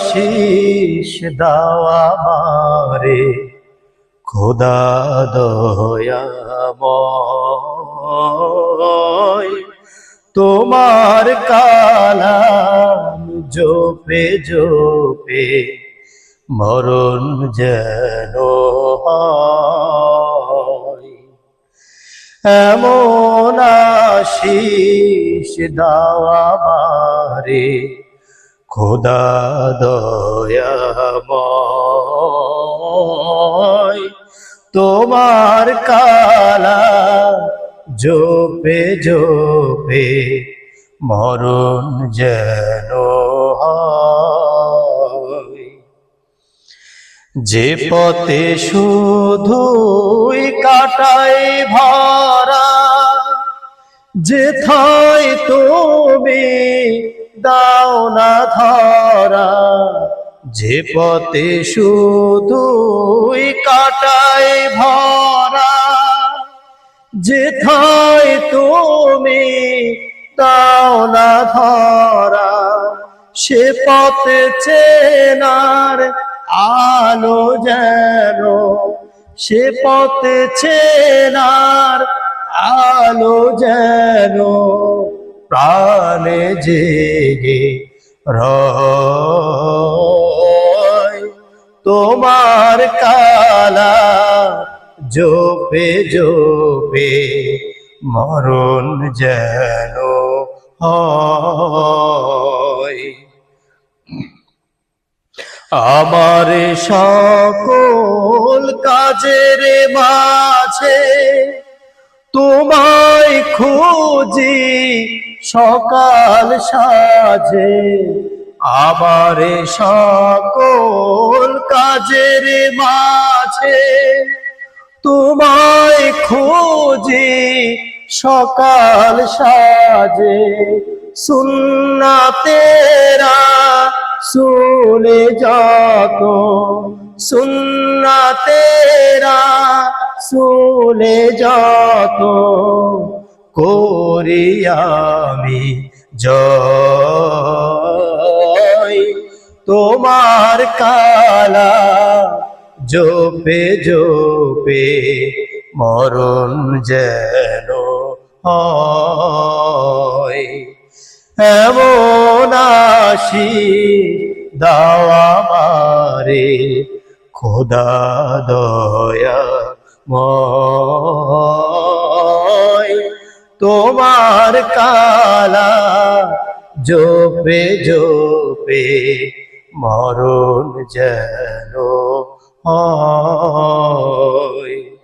শীষ দাওয়া আমারে খোদা দয়াময়, তোমার কালাম জপে জপে মরণ যেন হয়। এমন আশিস দাওয়া আমারে খোদা দয়াময়, তোমার কালাম জপে জপে মরণ যেন হয়। যে পথে শুধুই কাটাই ভরা, যেথায় তুমি দাও না ধরা, যে পথে শুধুই কাটাই ভরা, যেথায় তুমি দাও না ধরা, সে পথে চেনার আলো যেন, সে পথে চেনার আলো যেন প্রাণে জেগে রয়। তোমার কালাম জপে জপে মরণ যেন হয়। আমার সকল কাজের মাঝে তোমায় খুঁজি সকাল সাজে, আমার সকল কাজের মাঝে তোমায় খুঁজি সকাল সাজে। সুন্নাতেরা সুনে যত, সুন্নাতেরা সুনে যত করি আমি জয়। তোমার কালাম জপে জপে মরণ যেন হয়। এমন আশিস দাও আমারে খোদা দয়াময়, তোমার কালাম জপে জপে মরণ যেন হয়।